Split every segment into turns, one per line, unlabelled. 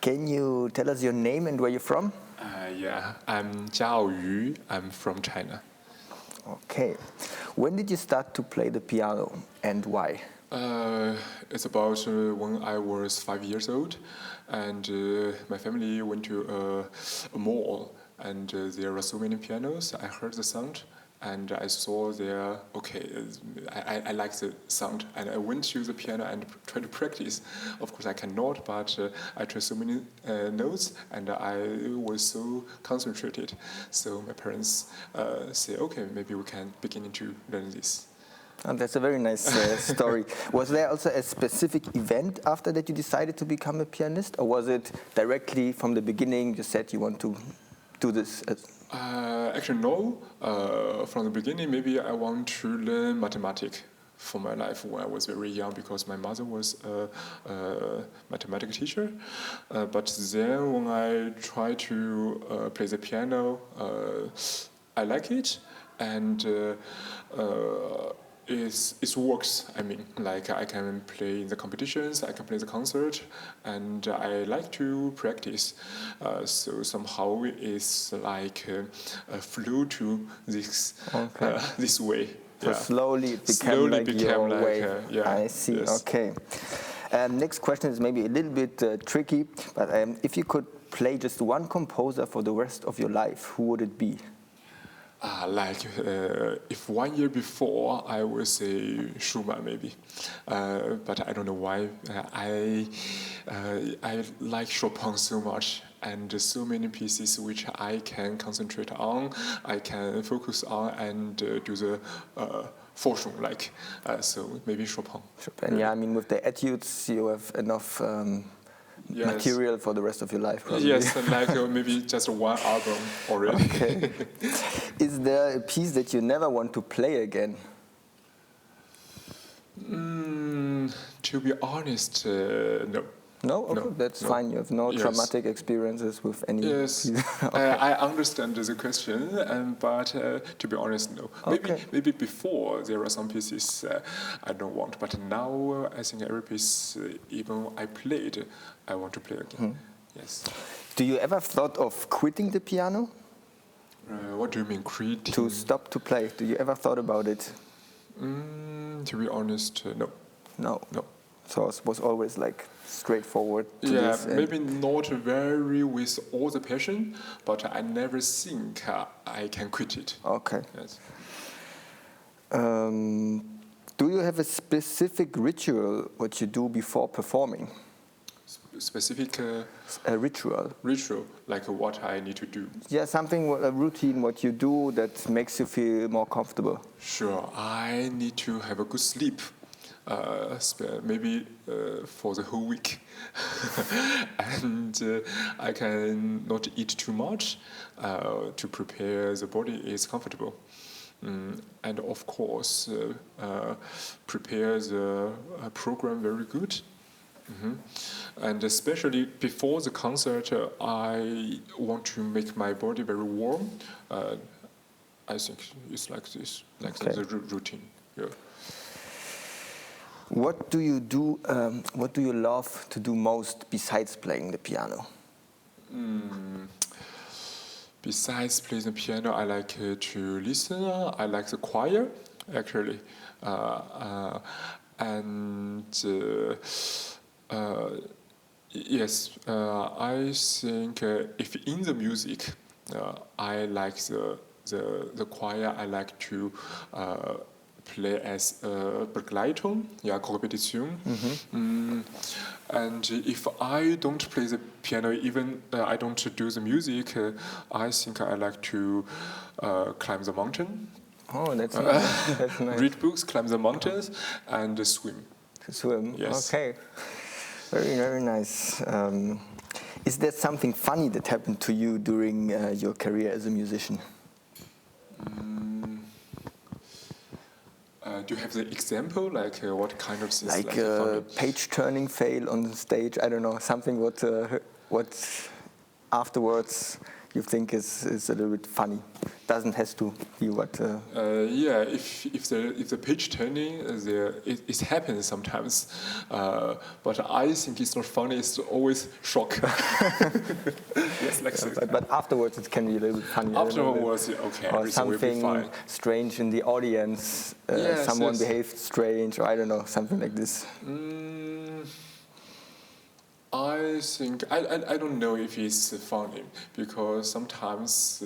Can you tell us your name and where you're from?
Yeah, I'm Jiaao Yu. I'm from China.
Okay. When did you start to play the piano and why?
It's about when I was 5 years old, and my family went to a mall, and there were so many pianos. I heard the sound, and I saw there. Okay, I like the sound, and I went to the piano and tried to practice. Of course, I cannot, but I tried so many notes, and I was so concentrated. So my parents say, okay, maybe we can begin to learn this.
Oh, that's a very nice story. Was there also a specific event after that you decided to become a pianist, or was it directly from the beginning you said you want to do this?
Actually, no. From the beginning, maybe I want to learn mathematics for my life when I was very young because my mother was a mathematics teacher. But then when I tried to play the piano, I like it, and it works. I mean, like I can play in the competitions, I can play the concert, and I like to practice. So somehow it's like a flow to this this way.
So slowly it became your way. I see. Yes. Okay. Next question is maybe a little bit tricky, but if you could play just one composer for the rest of your life, who would it be?
If 1 year before I would say Schumann maybe, but I don't know why. I like Chopin so much, and so many pieces which I can concentrate on, I can focus on, and do the Forschung like. So maybe Chopin.
Chopin, yeah. I mean, with the etudes, you have enough. Yes. Material for the rest of your life, probably.
Yes, like maybe just one album already.
Okay. Is there a piece that you never want to play again?
To be honest, no.
No? Okay, that's fine. You have no traumatic experiences with any...
Yes, okay. I understand the question, but to be honest, no. Maybe before there are some pieces I don't want, but now I think every piece, even I played, I want to play again. Yes.
Do you ever thought of quitting the piano?
What do you mean, quitting?
To stop to play. Do you ever thought about it?
To be honest, no.
No. So it was always like straightforward to this.
Yeah, maybe not very with all the passion, but I never think I can quit it.
Okay.
Yes.
Do you have a specific ritual what you do before performing?
Specific
a ritual.
Ritual, like what I need to do.
Yeah, something, a routine, what you do that makes you feel more comfortable.
Sure, I need to have a good sleep. Maybe for the whole week, and I can not eat too much to prepare the body is comfortable, and of course prepare the program very good. And especially before the concert, I want to make my body very warm. I think it's like this, like the routine. Yeah.
What do you do? What do you love to do most besides playing the piano?
Besides playing the piano, I like to listen. I like the choir, actually, and yes, I think if in the music, I like the choir. I like to. Play as Begleitung, Kompetition. And if I don't play the piano, even I don't do the music, I think I like to climb the mountain.
Oh, that's nice. That's nice.
Read books, climb the mountains, and swim.
To swim,
yes.
Okay. Very, very nice. Is there something funny that happened to you during your career as a musician?
Do you have the example, like what kind of things?
Like a page-turning fail on the stage, I don't know, something what afterwards you think is a little bit funny? Doesn't have to be what.
Yeah, if the page turning, it happens sometimes, but I think it's not funny. It's always shock. Yes, like so.
But afterwards, it can be a little bit funny.
Afterwards, okay,
or something
will be fine.
strange in the audience.
Yes,
someone behaved strange, or I don't know, something like this.
I think I don't know if it's funny, because sometimes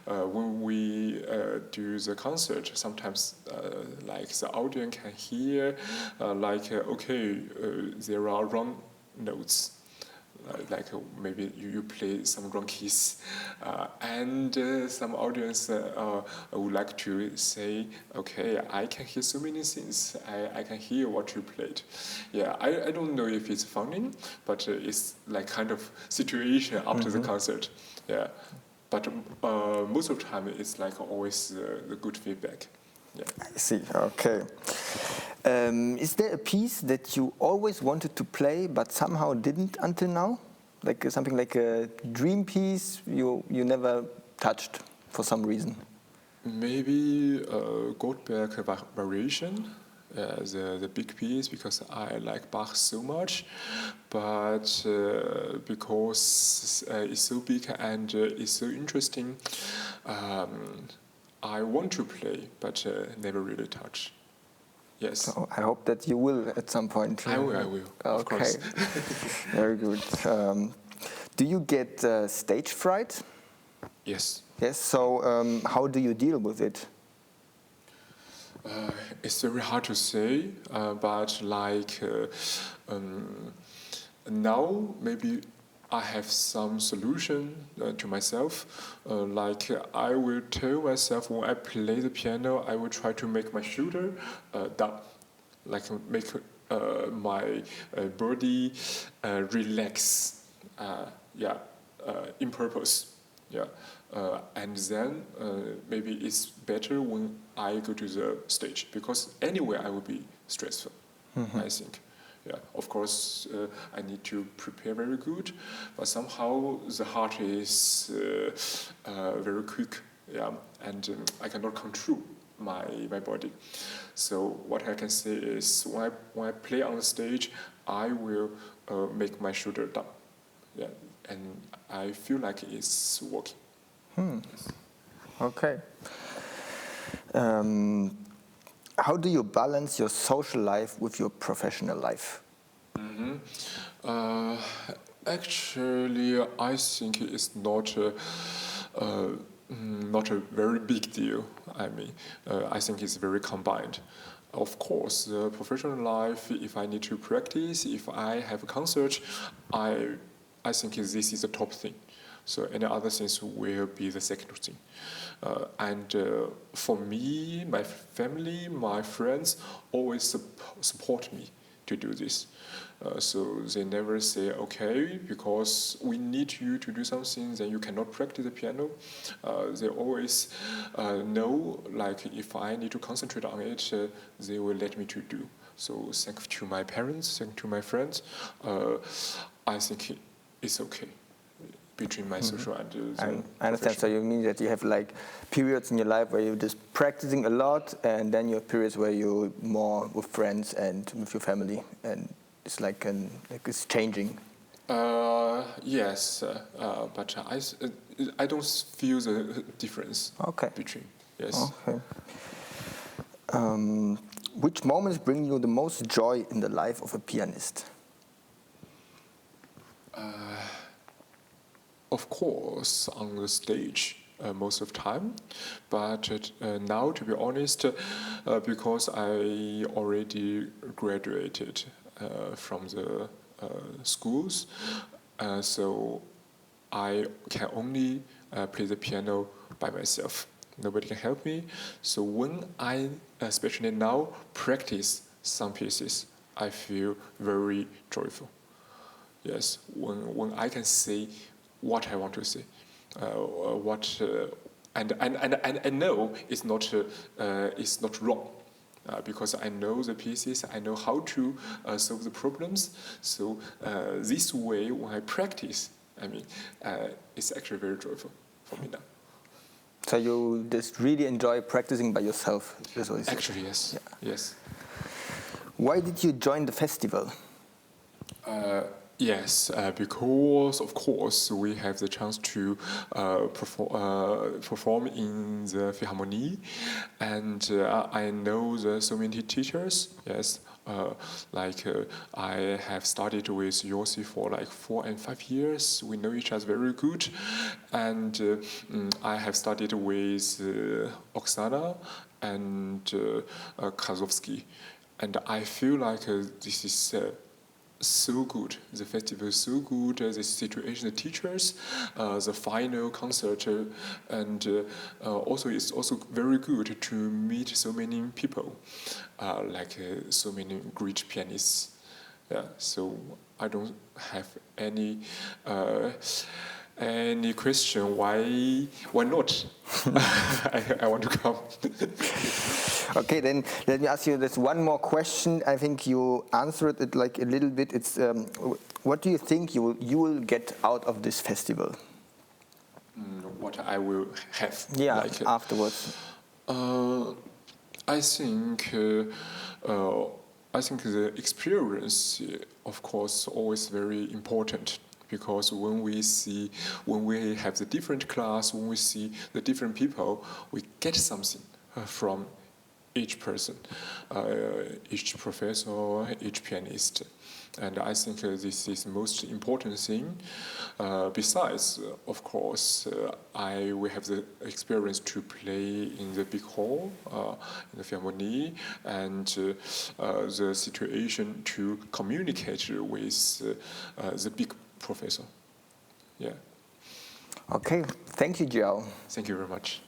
when we do the concert, sometimes like the audience can hear there are wrong notes. Like maybe you play some wrong keys, and some audience would like to say, okay, I can hear so many things, I can hear what you played. Yeah, I don't know if it's funny, but it's like kind of situation after the concert. Yeah, but most of the time it's like always the good feedback. Yeah.
I see, okay. Is there a piece that you always wanted to play but somehow didn't until now? Like something like a dream piece you never touched for some reason?
Maybe Goldberg variation, the big piece, because I like Bach so much, but because it's so big and it's so interesting, I want to play, but never really touch. Yes.
So I hope that you will at some point.
I will.
Okay.
Of course.
Very good. Do you get stage fright?
Yes.
Yes. So how do you deal with it?
It's very hard to say, but like now maybe I have some solution to myself. Like I will tell myself when I play the piano, I will try to make my shoulder down, like make my body relax. In purpose. Yeah, and then maybe it's better when I go to the stage, because anyway I will be stressful. I think. Yeah, of course, I need to prepare very good, but somehow the heart is very quick, yeah, and I cannot control my body. So what I can say is when I play on the stage, I will make my shoulder down, yeah, and I feel like it's working. Yes.
Okay. How do you balance your social life with your professional life?
Actually, I think it's not a very big deal. I mean, I think it's very combined. Of course, the professional life, if I need to practice, if I have a concert, I think this is the top thing. So any other things will be the second thing. And for me, my family, my friends always support me to do this. So they never say, okay, because we need you to do something, then you cannot practice the piano. They always know, like if I need to concentrate on it, they will let me to do. So thanks to my parents, thanks to my friends, I think it's okay between my social and
I understand. So you mean that you have like periods in your life where you're just practicing a lot, and then you have periods where you're more with friends and with your family, and it's like it's changing.
Yes, but I don't feel the difference.
Okay.
Between. Yes.
Okay. Which moments bring you the most joy in the life of a pianist?
Of course, on the stage most of the time, but now, to be honest, because I already graduated from the schools, so I can only play the piano by myself. Nobody can help me. So when I, especially now, practice some pieces, I feel very joyful. Yes, when I can say what I want to say, and I know it's not wrong, because I know the pieces, I know how to solve the problems. So this way, when I practice, I mean, it's actually very joyful. for me now.
So you just really enjoy practicing by yourself?
Actually, yes. Yeah. Yes.
Why did you join the festival?
Yes, because of course we have the chance to perform in the Philharmonie, and I know so many teachers. Yes, I have studied with Yossi for like 4 and 5 years. We know each other very good, and I have studied with Oksana and Krasovsky, and I feel like this is. So good. The festival is so good. The situation, the teachers, the final concert, and also it's also very good to meet so many people, so many great pianists. Yeah. So I don't have any question. Why not? I want to come.
Okay, then let me ask you this one more question. I think you answered it like a little bit. It's what do you think you will get out of this festival?
What I will have?
Yeah, afterwards.
I think the experience, of course, always very important. Because when we have the different class, when we see the different people, we get something from each person, each professor, each pianist. And I think this is the most important thing. Besides, of course, we have the experience to play in the big hall, in the Philharmonie, and the situation to communicate with the big professor. Yeah.
Okay, thank you, Jiaao.
Thank you very much.